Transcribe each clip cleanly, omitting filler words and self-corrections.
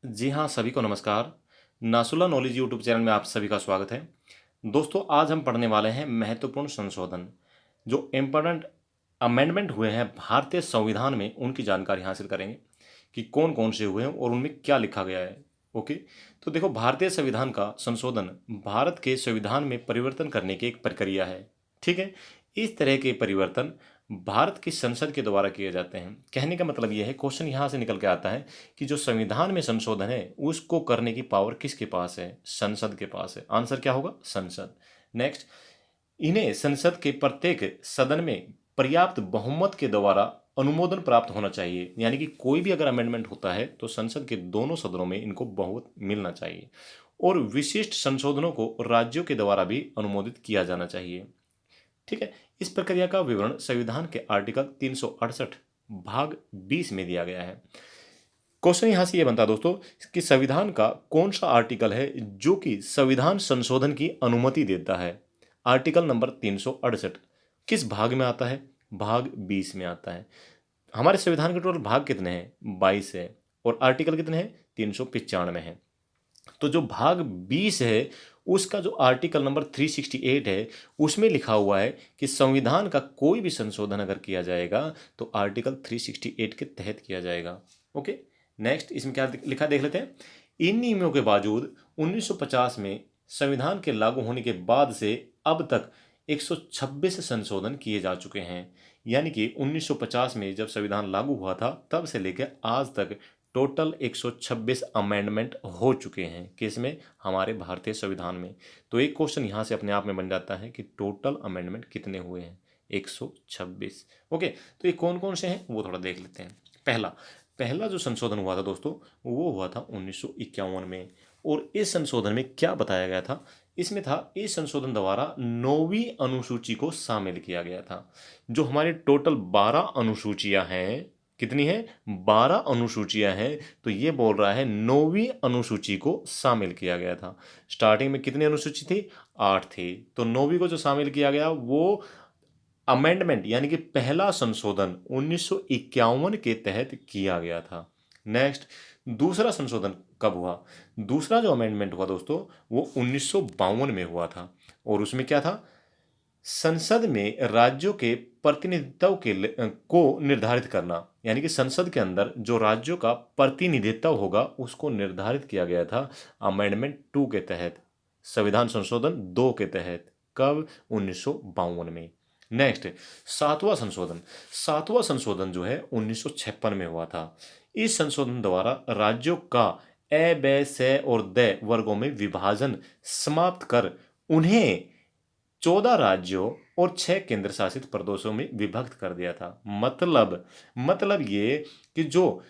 जी हाँ, सभी को नमस्कार। नासुला नॉलेज यूट्यूब चैनल में आप सभी का स्वागत है। दोस्तों, आज हम पढ़ने वाले हैं महत्वपूर्ण संशोधन, जो इम्पोर्टेंट अमेंडमेंट हुए हैं भारतीय संविधान में, उनकी जानकारी हासिल करेंगे कि कौन-कौन से हुए हैं और उनमें क्या लिखा गया है। ओके, तो देखो, भारतीय संविधान का संशोधन भारत के संविधान में परिवर्तन करने की एक प्रक्रिया है। ठीक है, इस तरह के परिवर्तन भारत की संसद के द्वारा किए जाते हैं। कहने का मतलब यह है, क्वेश्चन यहाँ से निकल के आता है कि जो संविधान में संशोधन है उसको करने की पावर किसके पास है? संसद के पास है। आंसर क्या होगा? संसद। नेक्स्ट, इन्हें संसद के प्रत्येक सदन में पर्याप्त बहुमत के द्वारा अनुमोदन प्राप्त होना चाहिए। यानी कि कोई भी अगर अमेंडमेंट होता है तो संसद के दोनों सदनों में इनको बहुमत मिलना चाहिए, और विशिष्ट संशोधनों को राज्यों के द्वारा भी अनुमोदित किया जाना चाहिए। ठीक है, इस प्रक्रिया का विवरण संविधान के आर्टिकल 368 भाग 20 में दिया गया है। क्वेश्चन यहां से ये बनता है दोस्तों कि संविधान का कौन सा आर्टिकल है जो कि संविधान संशोधन की अनुमति देता है? आर्टिकल नंबर 368 किस भाग में आता है? भाग 20 में आता है। हमारे संविधान के टोटल भाग कितने हैं? 22 है। और आर्टिकल कितने हैं? 395 है। तो जो भाग 20 है उसका जो आर्टिकल नंबर 368 है उसमें लिखा हुआ है कि संविधान का कोई भी संशोधन अगर किया जाएगा तो आर्टिकल 368 के तहत किया जाएगा। ओके, नेक्स्ट इसमें क्या लिखा देख लेते हैं। इन नियमों के बावजूद 1950 में संविधान के लागू होने के बाद से अब तक 126 संशोधन किए जा चुके हैं। यानी कि 1950 में जब संविधान लागू हुआ था तब से लेकर आज तक टोटल 126 अमेंडमेंट हो चुके हैं। किसमें? हमारे भारतीय संविधान में। तो एक क्वेश्चन यहाँ से अपने आप में बन जाता है कि टोटल अमेंडमेंट कितने हुए हैं? 126। ओके, तो ये कौन कौन से हैं वो थोड़ा देख लेते हैं। पहला पहला जो संशोधन हुआ था दोस्तों वो हुआ था 1951 में। और इस संशोधन में क्या बताया गया था? इसमें था, इस संशोधन द्वारा 9वीं अनुसूची को शामिल किया गया था। जो हमारी टोटल 12 अनुसूचियां हैं, कितनी है? 12 अनुसूचियां हैं। तो ये बोल रहा है 9वीं अनुसूची को शामिल किया गया था। स्टार्टिंग में कितनी अनुसूची थी? 8 थी। तो 9वीं को जो शामिल किया गया वो अमेंडमेंट यानी कि पहला संशोधन 1951 के तहत किया गया था। नेक्स्ट, दूसरा संशोधन कब हुआ? दूसरा जो अमेंडमेंट हुआ दोस्तों वो 1952 में हुआ था। और उसमें क्या था? संसद में राज्यों के प्रतिनिधित्व को निर्धारित करना। यानी कि संसद के अंदर जो राज्यों का प्रतिनिधित्व होगा उसको निर्धारित किया गया था अमेंडमेंट 2 के तहत, संविधान संशोधन 2 के तहत। कब? 1952 में। नेक्स्ट, सातवां संशोधन। सातवां संशोधन जो है 1956 में हुआ था। इस संशोधन द्वारा राज्यों का ए, ब, से और द वर्गों में विभाजन समाप्त कर उन्हें 14 राज्यों और 6 केंद्र शासित प्रदेशों में विभक्त कर दिया था। मतलब ये कि जो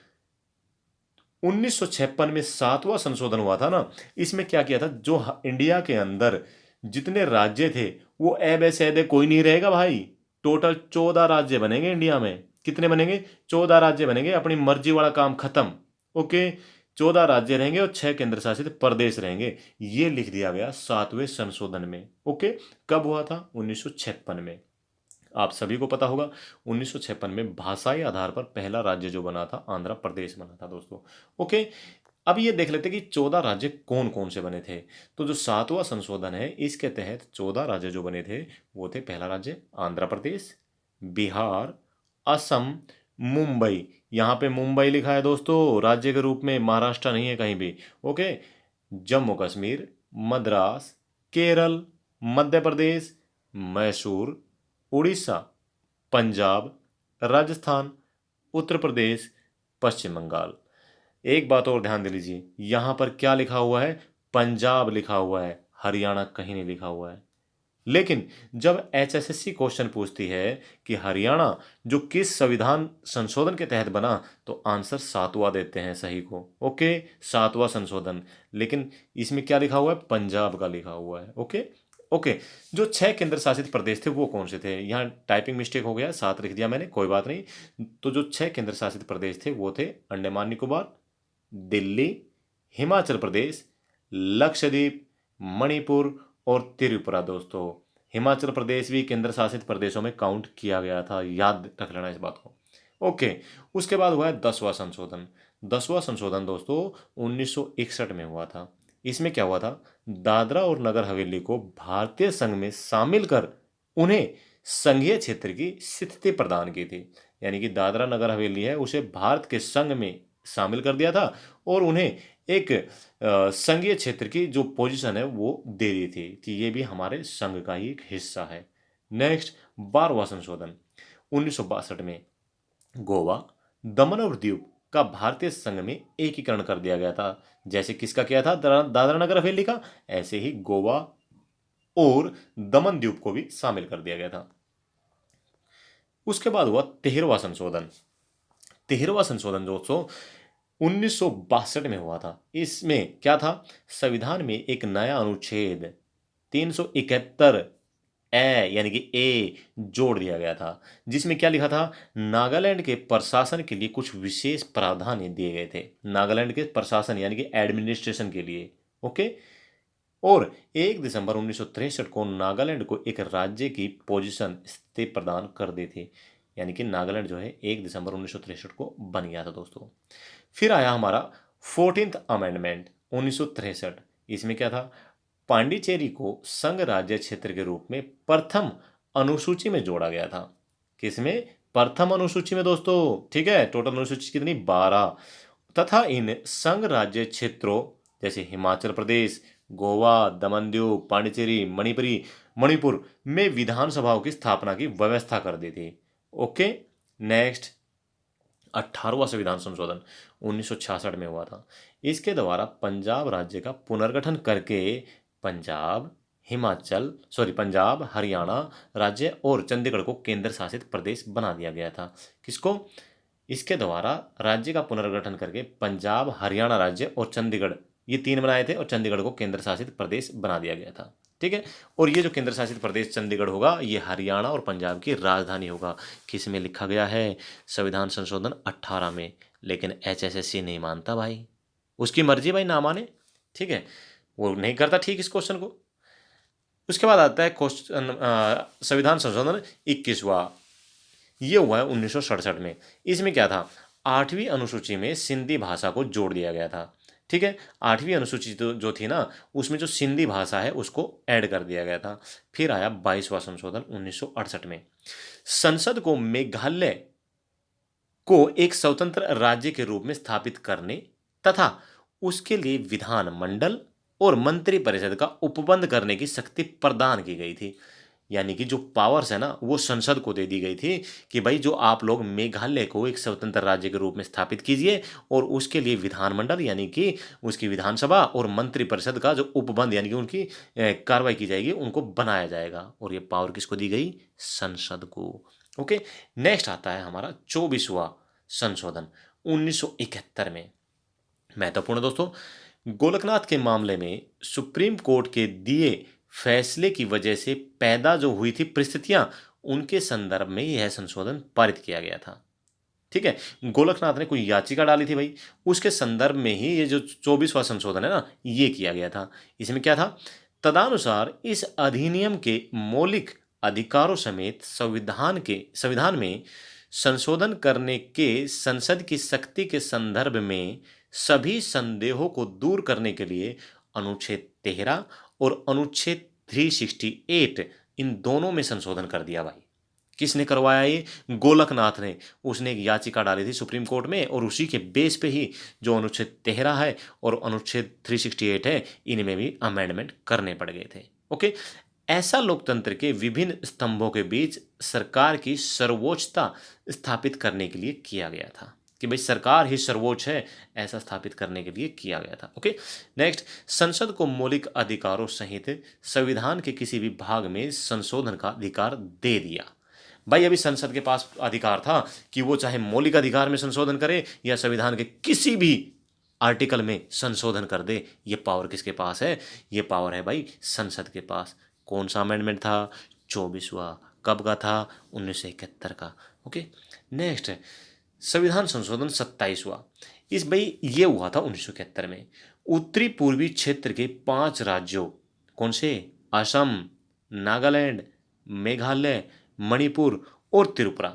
1956 में सातवां संशोधन हुआ था ना, इसमें क्या किया था, जो इंडिया के अंदर जितने राज्य थे वो अब ऐसे कोई नहीं रहेगा भाई। टोटल 14 राज्य बनेंगे इंडिया में। कितने बनेंगे? 14 राज्य बनेंगे। अपनी मर्जी वाला काम खत्म। ओके, 14 राज्य रहेंगे और 6 केंद्र शासित प्रदेश रहेंगे। ये लिख दिया गया सातवें संशोधन में। ओके, कब हुआ था? 1956 में। आप सभी को पता होगा 1956 में भाषाई आधार पर पहला राज्य जो बना था आंध्र प्रदेश बना था दोस्तों। ओके, अब ये देख लेते कि 14 राज्य कौन कौन से बने थे। तो जो सातवां संशोधन है इसके तहत 14 राज्य जो बने थे वो थे, पहला राज्य आंध्र प्रदेश, बिहार, असम, मुंबई। यहाँ पे मुंबई लिखा है दोस्तों राज्य के रूप में, महाराष्ट्र नहीं है कहीं भी। ओके, जम्मू कश्मीर, मद्रास, केरल, मध्य प्रदेश, मैसूर, उड़ीसा, पंजाब, राजस्थान, उत्तर प्रदेश, पश्चिम बंगाल। एक बात और ध्यान दे लीजिए, यहाँ पर क्या लिखा हुआ है? पंजाब लिखा हुआ है, हरियाणा कहीं नहीं लिखा हुआ है। लेकिन जब एचएसएससी क्वेश्चन पूछती है कि हरियाणा जो किस संविधान संशोधन के तहत बना, तो आंसर सातवां देते हैं सही को। ओके, सातवां संशोधन। लेकिन इसमें क्या लिखा हुआ है? पंजाब का लिखा हुआ है। ओके ओके, जो 6 केंद्र शासित प्रदेश थे वो कौन से थे? यहाँ टाइपिंग मिस्टेक हो गया, 7 लिख दिया मैंने, कोई बात नहीं। तो जो 6 केंद्र शासित प्रदेश थे वो थे अंडमान निकोबार, दिल्ली, हिमाचल प्रदेश, लक्षद्वीप, मणिपुर और त्रिपुरा दोस्तों। हिमाचल प्रदेश भी केंद्र शासित प्रदेशों में काउंट किया गया था, याद रख लेना इस बात को। ओके, उसके बाद हुआ है 10वां संशोधन। 10वां संशोधन दोस्तों 1961 में हुआ था। इसमें क्या हुआ था, दादरा और नगर हवेली को भारतीय संघ में शामिल कर उन्हें संघीय क्षेत्र की स्थिति प्रदान की थी। यानी कि दादरा नगर हवेली है उसे भारत के संघ में शामिल कर दिया था और उन्हें एक संघीय क्षेत्र की जो पोजीशन है वो दे दी थी कि ये भी हमारे संघ का ही एक हिस्सा है। नेक्स्ट 12वां संशोधन 1962 में गोवा, दमन और दीव का भारतीय संघ में एकीकरण कर दिया गया था। जैसे किसका किया था, दादरा नगर हवेली का, ऐसे ही गोवा और दमन द्वीप को भी शामिल कर दिया गया था। उसके बाद हुआ 13वां संशोधन। 13वां संशोधन दोस्तों 1962 में हुआ था। इसमें क्या था, संविधान में एक नया अनुच्छेद 371 यानी कि ए जोड़ दिया गया था, जिसमें क्या लिखा था, नागालैंड के प्रशासन के लिए कुछ विशेष प्रावधान दिए गए थे। नागालैंड के प्रशासन यानी कि एडमिनिस्ट्रेशन के लिए। ओके। और 1 दिसंबर 1963 को नागालैंड को एक राज्य की पोजीशन स्थिति प्रदान कर दी थी। यानी कि नागालैंड जो है 1 दिसंबर 1963 को बन गया था दोस्तों। फिर आया हमारा 14th अमेंडमेंट 1963। इसमें क्या था, पांडिचेरी को संघ राज्य क्षेत्र के रूप में प्रथम अनुसूची में जोड़ा गया था। किसमें, प्रथम अनुसूची में दोस्तों। ठीक है, टोटल अनुसूची कितनी, 12। तथा इन संघ राज्य क्षेत्रों जैसे हिमाचल प्रदेश, गोवा, दमन दीव, पांडिचेरी, मणिपुर में विधानसभाओं की स्थापना की व्यवस्था कर दी थी। ओके। नेक्स्ट 18वां संविधान संशोधन 1966 में हुआ था। इसके द्वारा पंजाब राज्य का पुनर्गठन करके पंजाब, हरियाणा राज्य और चंडीगढ़ को केंद्र शासित प्रदेश बना दिया गया था। किसको, इसके द्वारा राज्य का पुनर्गठन करके पंजाब, हरियाणा राज्य और चंडीगढ़, ये 3 बनाए थे और चंडीगढ़ को केंद्र शासित प्रदेश बना दिया गया था। ठीक है। और ये जो केंद्र शासित प्रदेश चंडीगढ़ होगा, ये हरियाणा और पंजाब की राजधानी होगा। किस में लिखा गया है, संविधान संशोधन 18 में। लेकिन HSSC नहीं मानता भाई, उसकी मर्जी भाई, ना माने। ठीक है, वो नहीं करता ठीक इस क्वेश्चन को। उसके बाद आता है क्वेश्चन संविधान संशोधन 21वां। ये हुआ है 1967 में। इसमें क्या था, 8वीं अनुसूची में सिंधी भाषा को जोड़ दिया गया था। ठीक है, 8वीं अनुसूची जो थी ना, उसमें जो सिंधी भाषा है उसको ऐड कर दिया गया था। फिर आया 22वां संशोधन 1968 में। संसद को मेघालय को एक स्वतंत्र राज्य के रूप में स्थापित करने तथा उसके लिए विधानमंडल और मंत्रिपरिषद का उपबंध करने की शक्ति प्रदान की गई थी। यानी कि जो पावर्स है ना, वो संसद को दे दी गई थी कि भाई जो आप लोग मेघालय को एक स्वतंत्र राज्य के रूप में स्थापित कीजिए और उसके लिए विधानमंडल यानी कि उसकी विधानसभा और मंत्रिपरिषद का जो उपबंध यानी कि उनकी कार्रवाई की जाएगी, उनको बनाया जाएगा। और ये पावर किसको दी गई, संसद को। ओके। नेक्स्ट आता है हमारा 24वां संशोधन 1971 में। महत्वपूर्ण दोस्तों, गोलकनाथ के मामले में सुप्रीम कोर्ट के दिए फैसले की वजह से पैदा जो हुई थी परिस्थितियां, उनके संदर्भ में यह संशोधन पारित किया गया था। ठीक है, गोलकनाथ ने कोई याचिका डाली थी भाई, उसके संदर्भ में ही ये जो 24वां संशोधन है ना, ये किया गया था। इसमें क्या था, तदनुसार इस अधिनियम के मौलिक अधिकारों समेत संविधान में संशोधन करने के संसद की शक्ति के संदर्भ में सभी संदेहों को दूर करने के लिए अनुच्छेद 13 और अनुच्छेद 368 इन दोनों में संशोधन कर दिया भाई। किसने करवाया ये, गोलकनाथ ने। उसने एक याचिका डाली थी सुप्रीम कोर्ट में और उसी के बेस पे ही जो अनुच्छेद 13 है और अनुच्छेद 368 है, इनमें भी अमेंडमेंट करने पड़ गए थे। ओके। ऐसा लोकतंत्र के विभिन्न स्तंभों के बीच सरकार की सर्वोच्चता स्थापित करने के लिए किया गया था कि भाई सरकार ही सर्वोच्च है, ऐसा स्थापित करने के लिए किया गया था। ओके। नेक्स्ट, संसद को मौलिक अधिकारों सहित संविधान के किसी भी भाग में संशोधन का अधिकार दे दिया। भाई अभी संसद के पास अधिकार था कि वो चाहे मौलिक अधिकार में संशोधन करे या संविधान के किसी भी आर्टिकल में संशोधन कर दे। ये पावर किसके पास है, ये पावर है भाई संसद के पास। कौन सा अमेंडमेंट था, 24वां। कब का था, 1971 का। ओके। नेक्स्ट, संविधान संशोधन 27वां। इस भाई ये हुआ था 1971 में। उत्तरी पूर्वी क्षेत्र के 5 राज्यों, कौन से, असम, नागालैंड, मेघालय, मणिपुर और त्रिपुरा,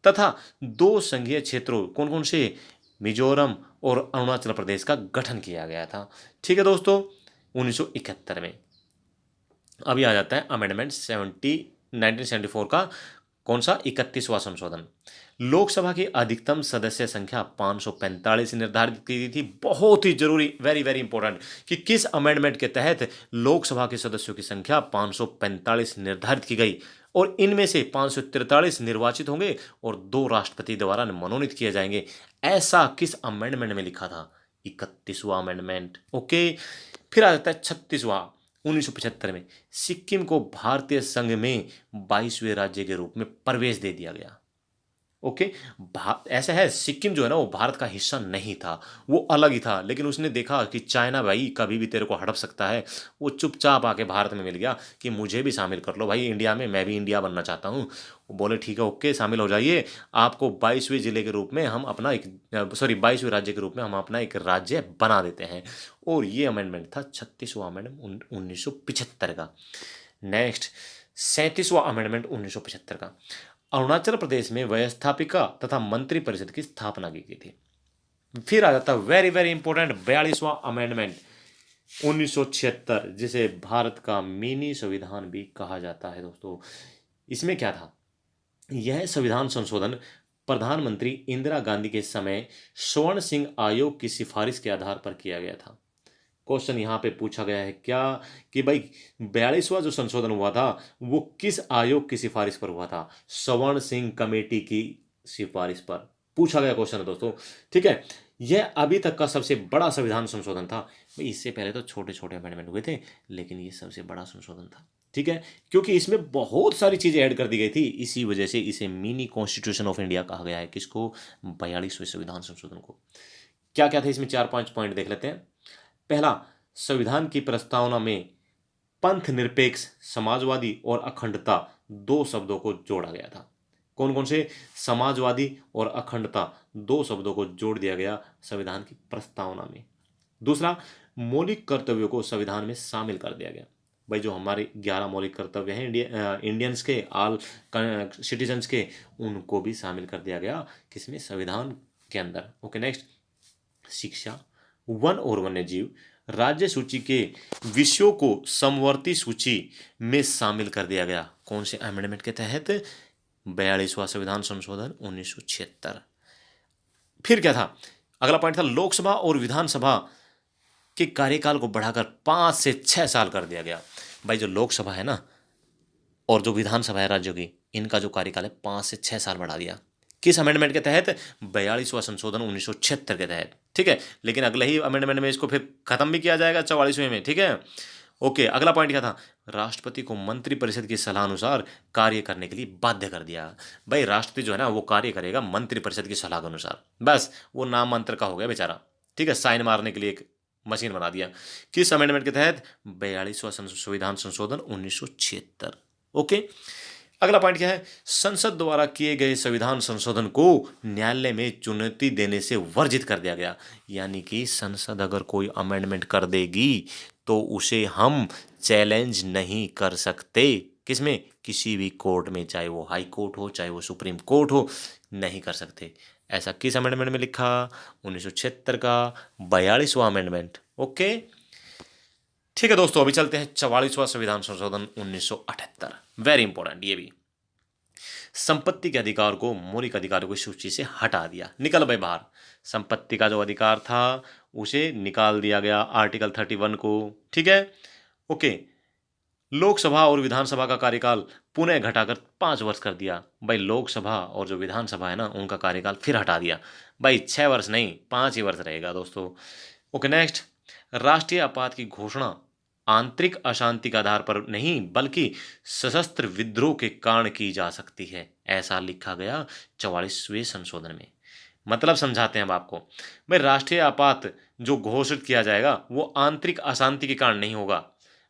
तथा 2 संघीय क्षेत्रों, कौन कौन से, मिजोरम और अरुणाचल प्रदेश का गठन किया गया था। ठीक है दोस्तों, 1971 में। अभी आ जाता है अमेंडमेंट 1974 का कौन सा 31वां संशोधन। लोकसभा की अधिकतम सदस्य संख्या 545 निर्धारित की गई थी। बहुत ही जरूरी, वेरी वेरी इंपॉर्टेंट, कि किस अमेंडमेंट के तहत लोकसभा के सदस्यों की संख्या 545 निर्धारित की गई, और इनमें से 543 निर्वाचित होंगे और 2 राष्ट्रपति द्वारा मनोनीत किए जाएंगे। ऐसा किस अमेंडमेंट में लिखा था? 31वां अमेंडमेंट। ओके, फिर आ जाता है 36वां। 1975 में सिक्किम को भारतीय संघ में 22वें राज्य के रूप में प्रवेश दे दिया गया। ओके, ऐसा है, सिक्किम जो है ना वो भारत का हिस्सा नहीं था, वो अलग ही था, लेकिन उसने देखा कि चाइना भाई कभी भी तेरे को हड़प सकता है, वो चुपचाप आके भारत में मिल गया कि मुझे भी शामिल कर लो भाई इंडिया में, मैं भी इंडिया बनना चाहता हूँ। वो बोले ठीक है, ओके शामिल हो जाइए, आपको 22वें जिले के रूप में हम अपना एक, सॉरी 22वें राज्य के रूप में हम अपना एक राज्य बना देते हैं। और ये अमेंडमेंट था 36वां अमेंडमेंट 1975 का। नेक्स्ट 37वां अमेंडमेंट 1975 का। अरुणाचल प्रदेश में व्यवस्थापिका तथा मंत्री परिषद की स्थापना की गई थी। फिर आ जाता है वेरी वेरी इंपॉर्टेंट 42वां अमेंडमेंट 1976, जिसे भारत का मिनी संविधान भी कहा जाता है दोस्तों। इसमें क्या था? यह संविधान संशोधन प्रधानमंत्री इंदिरा गांधी के समय स्वर्ण सिंह आयोग की सिफारिश के आधार पर किया गया था। क्वेश्चन यहाँ पे पूछा गया है क्या, कि भाई 42वां जो संशोधन हुआ था वो किस आयोग की सिफारिश पर हुआ था? स्वर्ण सिंह कमेटी की सिफारिश पर पूछा गया क्वेश्चन है दोस्तों। ठीक है, यह अभी तक का सबसे बड़ा संविधान संशोधन था। भाई इससे पहले तो छोटे छोटे अमेंडमेंट हुए थे, लेकिन ये सबसे बड़ा संशोधन था। ठीक है, क्योंकि इसमें बहुत सारी चीजें ऐड कर दी गई थी, इसी वजह से इसे मिनी कॉन्स्टिट्यूशन ऑफ इंडिया कहा गया है। किसको? 42वें संविधान संशोधन को। क्या क्या थे इसमें? 4-5 पॉइंट देख लेते हैं। पहला, संविधान की प्रस्तावना में पंथ निरपेक्ष, समाजवादी और अखंडता 2 शब्दों को जोड़ा गया था। कौन कौन से? समाजवादी और अखंडता 2 शब्दों को जोड़ दिया गया संविधान की प्रस्तावना में। दूसरा, मौलिक कर्तव्यों को संविधान में शामिल कर दिया गया। भाई जो हमारे 11 मौलिक कर्तव्य हैं इंडियंस के, ऑल सिटीजन्स के, उनको भी शामिल कर दिया गया किसमें? संविधान के अंदर। ओके नेक्स्ट, शिक्षा, वन और वन्य जीव, राज्य सूची के विषयों को समवर्ती सूची में शामिल कर दिया गया। कौन से अमेंडमेंट के तहत? 42वां संविधान संशोधन 1976। फिर क्या था? अगला पॉइंट था लोकसभा और विधानसभा के कार्यकाल को बढ़ाकर 5 से 6 साल कर दिया गया। भाई जो लोकसभा है ना और जो विधानसभा है राज्यों की, इनका जो कार्यकाल है 5 से 6 साल बढ़ा दिया। किस अमेंडमेंट के तहत? 42वां संशोधन 1976 के तहत। ठीक है, लेकिन अगले ही अमेंडमेंट में इसको फिर खत्म भी किया जाएगा 44वें में। ठीक है, ओके। अगला पॉइंट क्या था? राष्ट्रपति को मंत्रिपरिषद की सलाह अनुसार कार्य करने के लिए बाध्य कर दिया। भाई राष्ट्रपति जो है ना वो कार्य करेगा मंत्रिपरिषद की सलाह के अनुसार, बस वो नाम मंत्र का हो गया बेचारा। ठीक है, साइन मारने के लिए एक मशीन बना दिया। किस अमेंडमेंट के तहत? 42वां संविधान संशोधन 1976। ओके, अगला पॉइंट क्या है? संसद द्वारा किए गए संविधान संशोधन को न्यायालय में चुनौती देने से वर्जित कर दिया गया। यानी कि संसद अगर कोई अमेंडमेंट कर देगी तो उसे हम चैलेंज नहीं कर सकते। किसमें? किसी भी कोर्ट में, चाहे वो हाई कोर्ट हो चाहे वो सुप्रीम कोर्ट हो, नहीं कर सकते। ऐसा किस अमेंडमेंट में लिखा? 1976 का 42वां अमेंडमेंट। ओके, ठीक है दोस्तों, अभी चलते हैं 44वां संविधान संशोधन 1978। वेरी इंपॉर्टेंट ये भी। संपत्ति के अधिकार को मौलिक अधिकारों की सूची से हटा दिया, निकल भाई बाहर। संपत्ति का जो अधिकार था उसे निकाल दिया गया आर्टिकल 31 को। ठीक है, ओके। लोकसभा और विधानसभा का कार्यकाल पुनः घटाकर 5 वर्ष कर दिया। भाई लोकसभा और जो विधानसभा है ना उनका कार्यकाल फिर हटा दिया। भाई 6 वर्ष नहीं, 5 ही वर्ष रहेगा दोस्तों। ओके नेक्स्ट, राष्ट्रीय आपात की घोषणा आंतरिक अशांति के आधार पर नहीं बल्कि सशस्त्र विद्रोह के कारण की जा सकती है, ऐसा लिखा गया 44वें संशोधन में। मतलब समझाते हैं अब आपको। भाई राष्ट्रीय आपात जो घोषित किया जाएगा वो आंतरिक अशांति के कारण नहीं होगा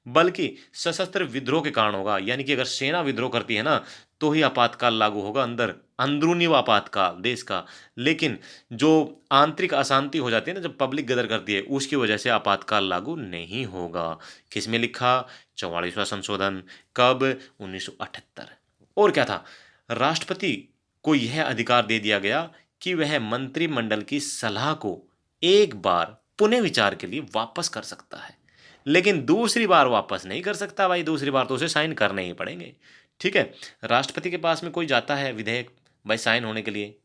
बल्कि सशस्त्र विद्रोह के कारण होगा। यानी कि अगर सेना विद्रोह करती है ना तो ही आपातकाल लागू होगा, अंदर अंदरूनी आपातकाल देश का। लेकिन जो आंतरिक अशांति हो जाती है ना, जब पब्लिक गदर करती है, उसकी वजह से आपातकाल लागू नहीं होगा। किसमें लिखा? 44वां संशोधन। कब? 1978। और क्या था? राष्ट्रपति को यह अधिकार दे दिया गया कि वह मंत्रिमंडल की सलाह को एक बार पुनः विचार के लिए वापस कर सकता है, लेकिन दूसरी बार वापस नहीं कर सकता भाई। दूसरी बार तो उसे साइन करने ही पड़ेंगे। ठीक है, राष्ट्रपति के पास में कोई जाता है विधेयक भाई साइन होने के लिए,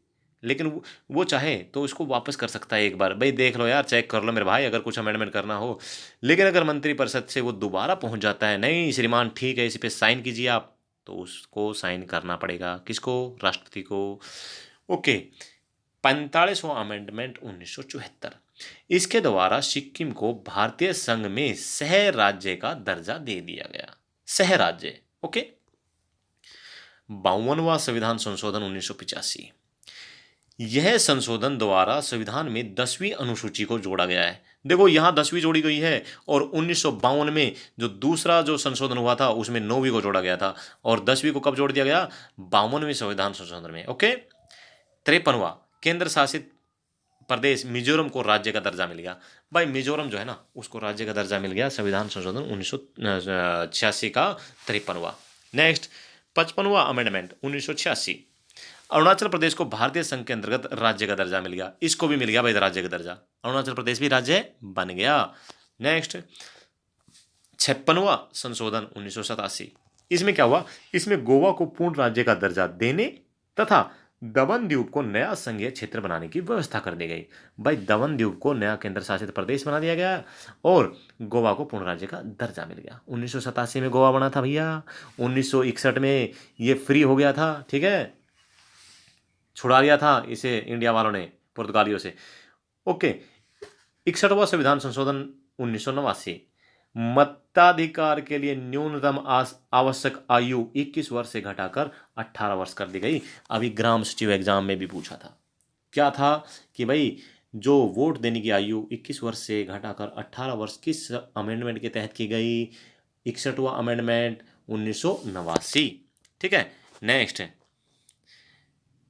लेकिन वो चाहे तो उसको वापस कर सकता है एक बार, भाई देख लो यार, चेक कर लो मेरे भाई अगर कुछ अमेंडमेंट करना हो। लेकिन अगर मंत्रिपरिषद से वो दोबारा पहुंच जाता है, नहीं श्रीमान ठीक है इस पे साइन कीजिए आप, तो उसको साइन करना पड़ेगा। किसको? राष्ट्रपति को। ओके। 45वां अमेंडमेंट 1974, इसके द्वारा सिक्किम को भारतीय संघ में सह राज्य का दर्जा दे दिया गया। सह राज्य। ओके। 52वां संविधान संशोधन 1985, यह संशोधन द्वारा संविधान में 10वीं अनुसूची को जोड़ा गया है। देखो यहां 10वीं जोड़ी गई है, और 1952 में जो दूसरा जो संशोधन हुआ था उसमें 9वीं को जोड़ा गया था, और 10वीं को कब जोड़ दिया गया? 52वें संविधान संशोधन में। ओके। 53वां, केंद्र शासित प्रदेश मिजोरम को राज्य का दर्जा मिल गया। भाई मिजोरम जो है ना उसको राज्य का दर्जा मिल गया, संविधान संशोधन 1986 का 53वां। नेक्स्ट 55वां अमेंडमेंट 1986, अरुणाचल प्रदेश को भारतीय संघ के अंतर्गत राज्य का दर्जा मिल गया। इसको भी मिल गया भाई राज्य का दर्जा, अरुणाचल प्रदेश भी राज्य बन गया। नेक्स्ट 56वां संशोधन 1987, इसमें क्या हुआ? इसमें गोवा को पूर्ण राज्य का दर्जा देने तथा दमन द्वीप को नया संघीय क्षेत्र बनाने की व्यवस्था कर दी गई। भाई दमन द्वीप को नया केंद्र शासित प्रदेश बना दिया गया, और गोवा को पूर्ण राज्य का दर्जा मिल गया। 1987 में गोवा बना था भैया, 1961 में ये फ्री हो गया था। ठीक है, छुड़ा लिया था इसे इंडिया वालों ने पुर्तगालियों से। ओके। 61वां संविधान संशोधन 1989, मताधिकार के लिए न्यूनतम आवश्यक आयु 21 वर्ष से घटाकर 18 वर्ष कर दी गई। अभी ग्राम सचिव एग्जाम में भी पूछा था, क्या था कि भाई जो वोट देने की आयु 21 वर्ष से घटाकर 18 वर्ष किस अमेंडमेंट के तहत की गई? 61वां अमेंडमेंट 1989। ठीक है। नेक्स्ट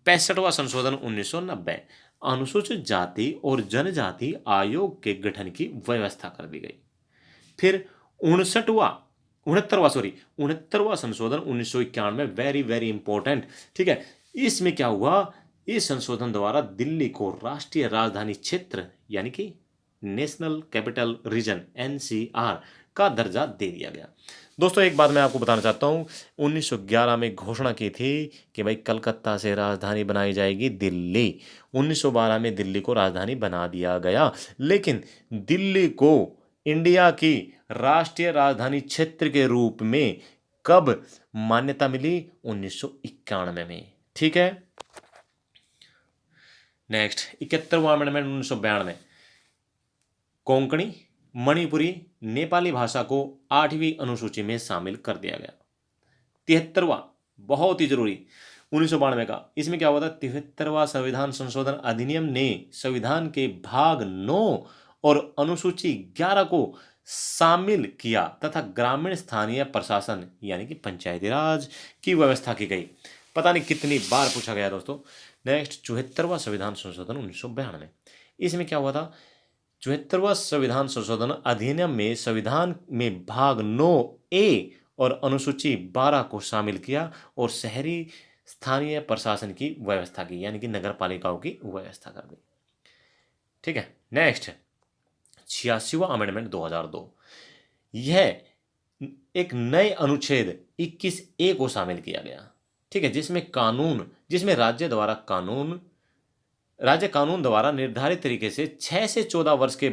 65वां संशोधन 1990, अनुसूचित जाति और जनजाति आयोग के गठन की व्यवस्था कर दी गई। फिर 69वां संशोधन 1991, वेरी वेरी इंपॉर्टेंट। ठीक है, इसमें क्या हुआ? इस संशोधन द्वारा दिल्ली को राष्ट्रीय राजधानी क्षेत्र यानी कि नेशनल कैपिटल रीजन एनसीआर का दर्जा दे दिया गया। दोस्तों एक बात मैं आपको बताना चाहता हूँ, 1911 में घोषणा की थी कि भाई कलकत्ता से राजधानी बनाई जाएगी दिल्ली। 1912 में दिल्ली को राजधानी बना दिया गया, लेकिन दिल्ली को इंडिया की राष्ट्रीय राजधानी क्षेत्र के रूप में कब मान्यता मिली? 1991 में। ठीक है। नेक्स्ट 71वां अमेंडमेंट 1992, कोंकणी, मणिपुरी, नेपाली भाषा को 8वीं अनुसूची में शामिल कर दिया गया। 73वां बहुत ही जरूरी 1992 का, इसमें क्या हुआ था? 73वां संविधान संशोधन अधिनियम ने संविधान के भाग 9 और अनुसूची 11 को शामिल किया तथा ग्रामीण स्थानीय प्रशासन यानी कि पंचायती राज की व्यवस्था की गई। पता नहीं कितनी बार पूछा गया दोस्तों। नेक्स्ट 74वां संविधान संशोधन 1992, इसमें क्या हुआ था? 74वां संविधान संशोधन अधिनियम में संविधान में भाग 9A और अनुसूची 12 को शामिल किया और शहरी स्थानीय प्रशासन की व्यवस्था की यानी कि नगर पालिकाओं की व्यवस्था कर दी। ठीक है। नेक्स्ट 86वां अमेंडमेंट 2002, यह एक नए अनुच्छेद 21A को शामिल किया गया। ठीक है, जिसमें राज्य कानून द्वारा निर्धारित तरीके से 6 से 14 वर्ष के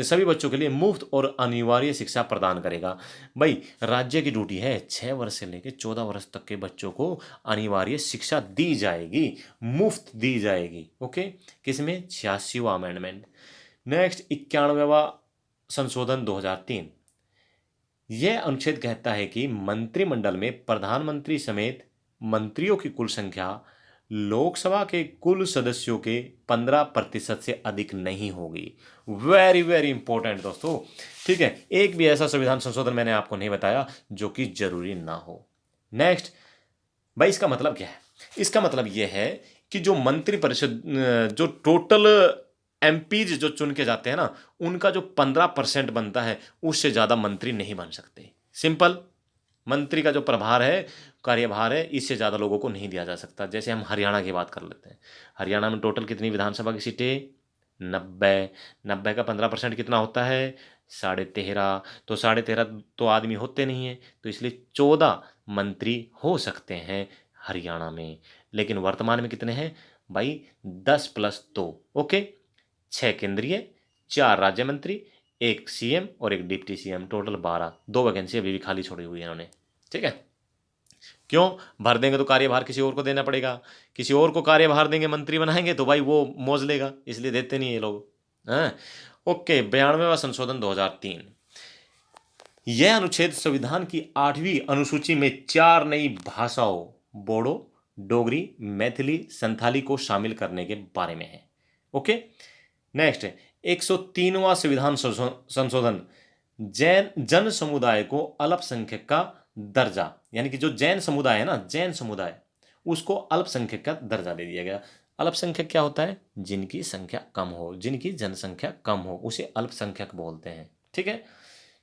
सभी बच्चों के लिए मुफ्त और अनिवार्य शिक्षा प्रदान करेगा। भाई राज्य की ड्यूटी है 6 वर्ष से लेकर 14 वर्ष तक के बच्चों को अनिवार्य शिक्षा दी जाएगी, मुफ्त दी जाएगी। ओके, किसमें? 86वां अमेंडमेंट। नेक्स्ट 91वां संशोधन 2003, यह अनुच्छेद कहता है कि मंत्रिमंडल में प्रधानमंत्री समेत मंत्रियों की कुल संख्या लोकसभा के कुल सदस्यों के 15% से अधिक नहीं होगी। वेरी वेरी इंपॉर्टेंट दोस्तों। ठीक है, एक भी ऐसा संविधान संशोधन मैंने आपको नहीं बताया जो कि जरूरी ना हो। नेक्स्ट भाई इसका मतलब क्या है? इसका मतलब यह है कि जो मंत्रिपरिषद जो टोटल एमपीज जो चुन के जाते हैं ना, उनका जो 15% बनता है उससे ज्यादा मंत्री नहीं बन सकते। सिंपल, मंत्री का जो प्रभार है, कार्यभार है, इससे ज़्यादा लोगों को नहीं दिया जा सकता। जैसे हम हरियाणा की बात कर लेते हैं, हरियाणा में टोटल कितनी विधानसभा की सीटें? 90। 90 का 15% कितना होता है? 13.5। तो 13.5 तो आदमी होते नहीं हैं, तो इसलिए 14 मंत्री हो सकते हैं हरियाणा में। लेकिन वर्तमान में कितने हैं भाई? 10+2। ओके, 6 केंद्रीय, 4 राज्य मंत्री, 1 सीएम और 1 डिप्टी सीएम, टोटल 12। 2 वैकेंसी अभी भी खाली छोड़ी हुई है उन्होंने। ठीक है, क्यों? भर देंगे तो कार्यभार किसी और को देना पड़ेगा, किसी और को कार्यभार देंगे, मंत्री बनाएंगे तो भाई वो मौज लेगा, इसलिए देते नहीं ये लोग। हाँ, ओके। 92वां संशोधन 2003। यह अनुच्छेद संविधान की 8वीं अनुसूची में 4 नई भाषाओं बोडो, डोगरी, मैथिली, संथाली को शामिल करने के बारे में है। ओके, नेक्स्ट 103वां संविधान संशोधन जैन जन समुदाय को अल्पसंख्यक का दर्जा, यानी कि जो जैन समुदाय है ना, जैन समुदाय, उसको अल्पसंख्यक का दर्जा दे दिया गया। अल्पसंख्यक क्या होता है? जिनकी संख्या कम हो, जिनकी जनसंख्या कम हो, उसे अल्पसंख्यक बोलते हैं। ठीक है,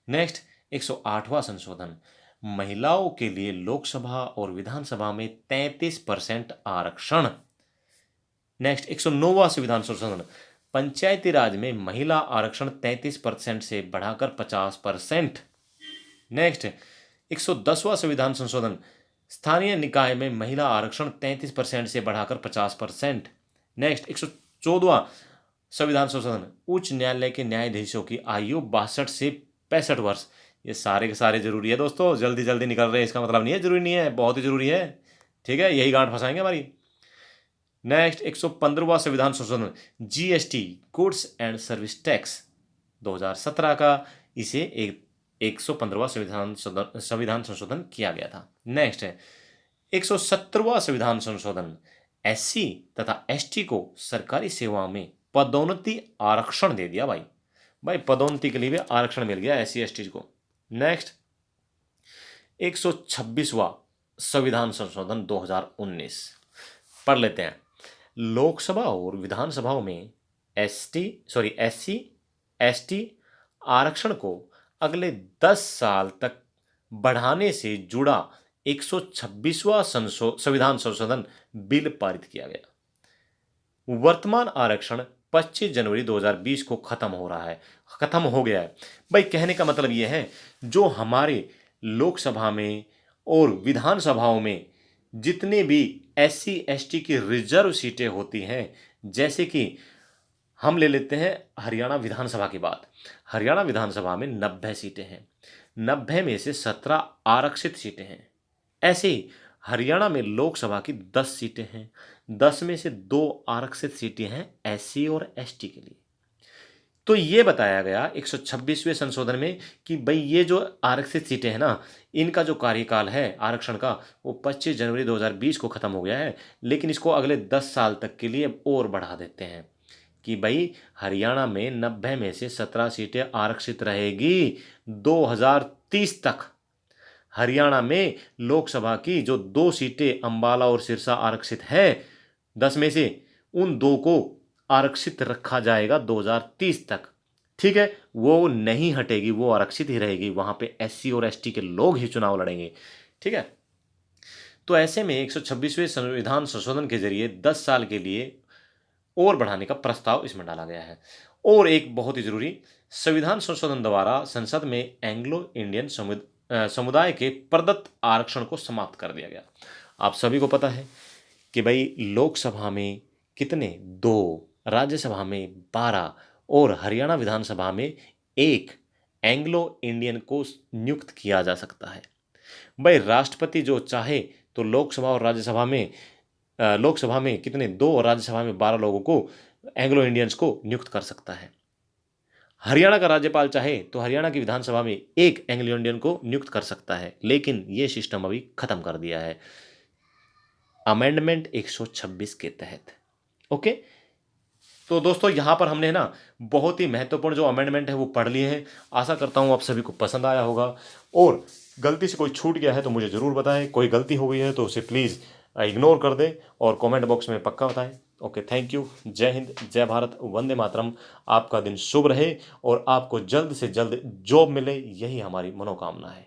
नेक्स्ट 108वां संशोधन महिलाओं के लिए लोकसभा और विधानसभा में 33% आरक्षण। नेक्स्ट 109वां संविधान संशोधन पंचायती राज में महिला आरक्षण 33% से बढ़ाकर 50%। नेक्स्ट 110वां संविधान संशोधन स्थानीय निकाय में महिला आरक्षण 33% से बढ़ाकर 50%। नेक्स्ट 114वां संविधान संशोधन उच्च न्यायालय के न्यायाधीशों की आयु 62 से 65 वर्ष। ये सारे के सारे जरूरी है दोस्तों, जल्दी जल्दी निकल रहे हैं इसका मतलब नहीं है जरूरी नहीं है, बहुत ही जरूरी है। ठीक है, यही गांठ फंसाएंगे हमारी। नेक्स्ट 115वां संविधान संशोधन GST goods and service tax 2017 का, इसे 115वां संविधान संशोधन किया गया था। नेक्स्ट है 170वां संविधान संशोधन एससी तथा एसटी को सरकारी सेवा में पदोन्नति आरक्षण दे दिया। भाई पदोन्नति के लिए भी आरक्षण मिल गया एससी एसटी को। नेक्स्ट 126वां संविधान संशोधन 2019 पढ़ लेते हैं। लोकसभा और विधानसभाओं में एससी एसटी आरक्षण को अगले 10 साल तक बढ़ाने से जुड़ा 126वां संविधान संशोधन बिल पारित किया गया। वर्तमान आरक्षण 25 जनवरी 2020 को खत्म हो गया है। भाई कहने का मतलब यह है, जो हमारे लोकसभा में और विधानसभाओं में जितने भी एससी एसटी की रिजर्व सीटें होती हैं, जैसे कि हम ले लेते हैं हरियाणा विधानसभा की बात। हरियाणा विधानसभा में 90 सीटें हैं, 90 में से 17 आरक्षित सीटें हैं। ऐसे ही हरियाणा में लोकसभा की 10 सीटें हैं, 10 में से 2 आरक्षित सीटें हैं एससी और एसटी के लिए। तो ये बताया गया 126वें संशोधन में कि भाई ये जो आरक्षित सीटें हैं ना, इनका जो कार्यकाल है आरक्षण का वो 25 जनवरी 2020 को खत्म हो गया है, लेकिन इसको अगले 10 साल तक के लिए और बढ़ा देते हैं कि भाई हरियाणा में 90 में से 17 सीटें आरक्षित रहेगी 2030 तक। हरियाणा में लोकसभा की जो 2 सीटें अंबाला और सिरसा आरक्षित है 10 में से, उन 2 को आरक्षित रखा जाएगा 2030 तक। ठीक है, वो नहीं हटेगी, वो आरक्षित ही रहेगी। वहां पे एससी और एसटी के लोग ही चुनाव लड़ेंगे। ठीक है, तो ऐसे में 126वें संविधान संशोधन के जरिए 10 साल के लिए और बढ़ाने का प्रस्ताव इसमें डाला गया है। और एक बहुत ही जरूरी, संविधान संशोधन द्वारा संसद में एंग्लो इंडियन समुदाय के प्रदत्त आरक्षण को समाप्त कर दिया गया। आप सभी को पता है कि भाई लोकसभा में कितने 2, राज्यसभा में 12 और हरियाणा विधानसभा में 1 एंग्लो इंडियन को नियुक्त किया जा सकता है। भाई राष्ट्रपति जो चाहे तो लोकसभा में कितने 2 और राज्यसभा में 12 लोगों को एंग्लो इंडियंस को नियुक्त कर सकता है। हरियाणा का राज्यपाल चाहे तो हरियाणा की विधानसभा में 1 एंग्लो इंडियन को नियुक्त कर सकता है, लेकिन ये सिस्टम अभी खत्म कर दिया है अमेंडमेंट 126 के तहत। ओके, तो दोस्तों यहाँ पर हमने ना बहुत ही महत्वपूर्ण जो अमेंडमेंट है वो पढ़ लिए हैं। आशा करता हूँ आप सभी को पसंद आया होगा, और गलती से कोई छूट गया है तो मुझे ज़रूर बताएं, कोई गलती हो गई है तो उसे प्लीज़ इग्नोर कर दें और कमेंट बॉक्स में पक्का बताएं। Okay, thank you. जय हिंद, जय भारत, वंदे मातरम। आपका दिन शुभ रहे और आपको जल्द से जल्द जॉब मिले, यही हमारी मनोकामना है।